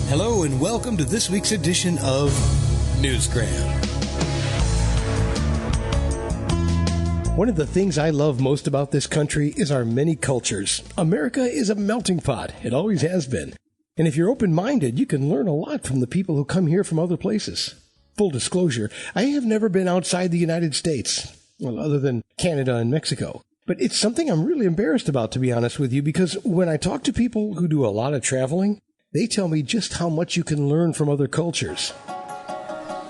Hello and welcome to this week's edition of Newsgram. One of the things I love most about this country is our many cultures. America is a melting pot. It always has been. And if you're open-minded, you can learn a lot from the people who come here from other places. Full disclosure, I have never been outside the United States, well, other than Canada and Mexico. But it's something I'm really embarrassed about, to be honest with you, because when I talk to people who do a lot of traveling, they tell me just how much you can learn from other cultures.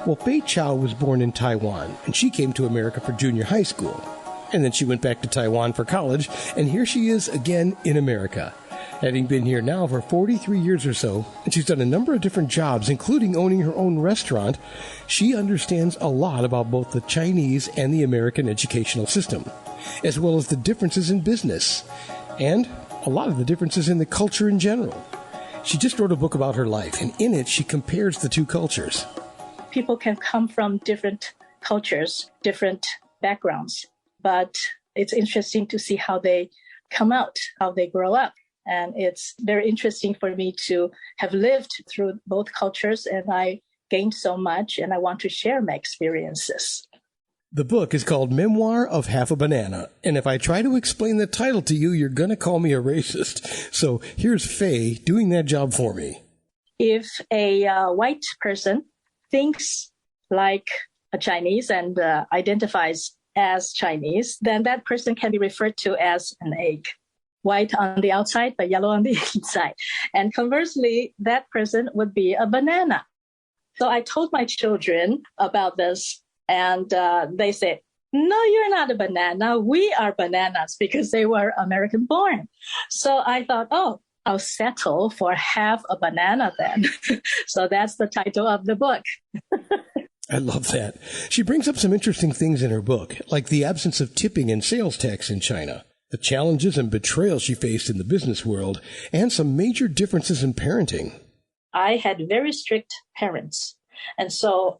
Well, Fay Chou was born in Taiwan, and she came to America for junior high school. And then she went back to Taiwan for college, and here she is again in America. Having been here now for 43 years or so, and she's done a number of different jobs, including owning her own restaurant, she understands a lot about both the Chinese and the American educational system, as well as the differences in business, and a lot of the differences in the culture in general. She just wrote a book about her life, and in it, she compares the two cultures. People can come from different cultures, different backgrounds, but it's interesting to see how they come out, how they grow up. And it's very interesting for me to have lived through both cultures, and I gained so much, and I want to share my experiences. The book is called Memoir of Half a Banana, and if I try to explain the title to you, you're going to call me a racist. So here's Fay doing that job for me. If a white person thinks like a Chinese and identifies as Chinese, then that person can be referred to as an egg. White on the outside, but yellow on the inside. And conversely, that person would be a banana. So I told my children about this, and they said, no, you're not a banana. We are bananas, because they were American born. So I thought, I'll settle for half a banana then. So that's the title of the book. I love that. She brings up some interesting things in her book, like the absence of tipping and sales tax in China, the challenges and betrayal she faced in the business world, and some major differences in parenting. I had very strict parents. And so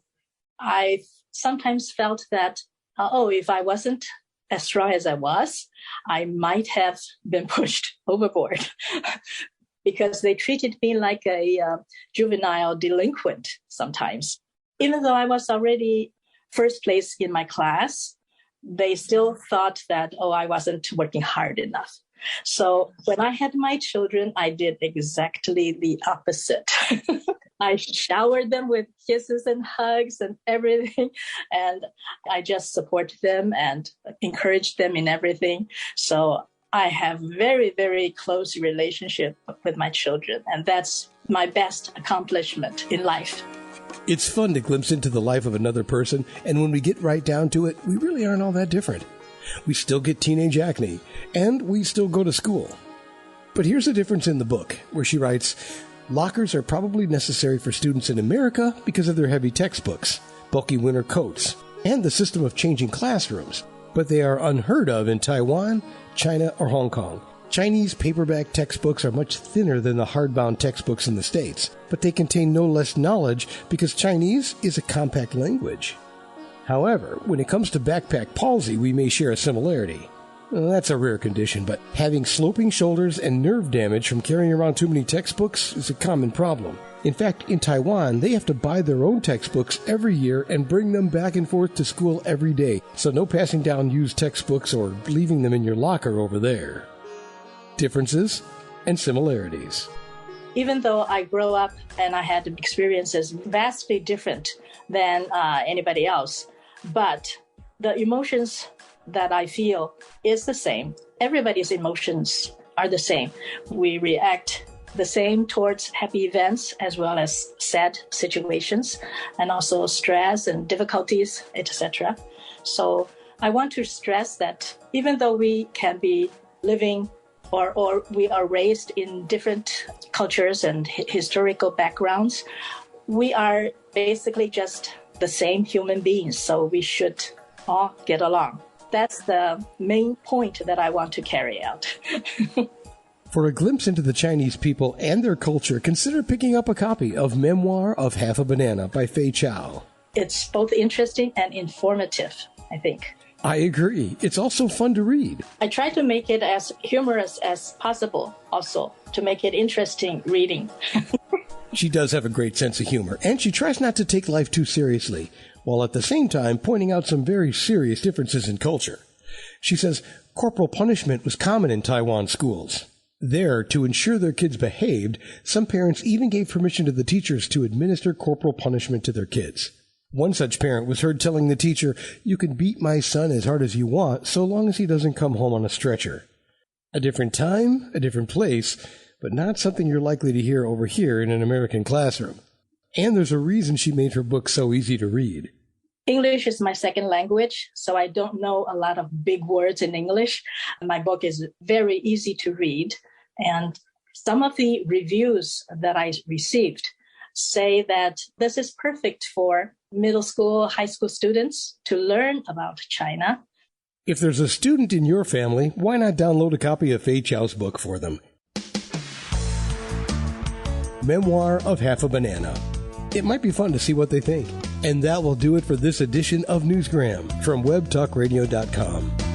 I sometimes felt that, if I wasn't as strong as I was, I might have been pushed overboard because they treated me like a juvenile delinquent sometimes. Even though I was already first place in my class, they still thought that, I wasn't working hard enough. So when I had my children, I did exactly the opposite. I showered them with kisses and hugs and everything. And I just supported them and encouraged them in everything. So I have very, very close relationship with my children. And that's my best accomplishment in life. It's fun to glimpse into the life of another person, and when we get right down to it, we really aren't all that different. We still get teenage acne, and we still go to school. But here's a difference in the book, where she writes, lockers are probably necessary for students in America because of their heavy textbooks, bulky winter coats, and the system of changing classrooms, but they are unheard of in Taiwan, China, or Hong Kong. Chinese paperback textbooks are much thinner than the hardbound textbooks in the States, but they contain no less knowledge because Chinese is a compact language. However, when it comes to backpack palsy, we may share a similarity. Well, that's a rare condition, but having sloping shoulders and nerve damage from carrying around too many textbooks is a common problem. In fact, in Taiwan, they have to buy their own textbooks every year and bring them back and forth to school every day, so no passing down used textbooks or leaving them in your locker over there. Differences and similarities. Even though I grew up and I had experiences vastly different than anybody else, but the emotions that I feel is the same. Everybody's emotions are the same. We react the same towards happy events as well as sad situations, and also stress and difficulties, etc. So I want to stress that even though we can be living or we are raised in different cultures and historical backgrounds, we are basically just the same human beings, so we should all get along. That's the main point that I want to carry out. For a glimpse into the Chinese people and their culture, consider picking up a copy of Memoir of Half a Banana by Fay Chou. It's both interesting and informative, I think. I agree. It's also fun to read. I try to make it as humorous as possible also, to make it interesting reading. She does have a great sense of humor, and she tries not to take life too seriously, while at the same time pointing out some very serious differences in culture. She says corporal punishment was common in Taiwan schools. There, to ensure their kids behaved, some parents even gave permission to the teachers to administer corporal punishment to their kids. One such parent was heard telling the teacher, "You can beat my son as hard as you want, so long as he doesn't come home on a stretcher." A different time, a different place, but not something you're likely to hear over here in an American classroom. And there's a reason she made her book so easy to read. English is my second language, so I don't know a lot of big words in English. My book is very easy to read, and some of the reviews that I received say that this is perfect for middle school, high school students to learn about China. If there's a student in your family, why not download a copy of Fay Chou's book for them? Memoir of Half a Banana. It might be fun to see what they think. And that will do it for this edition of Newsgram from webtalkradio.com.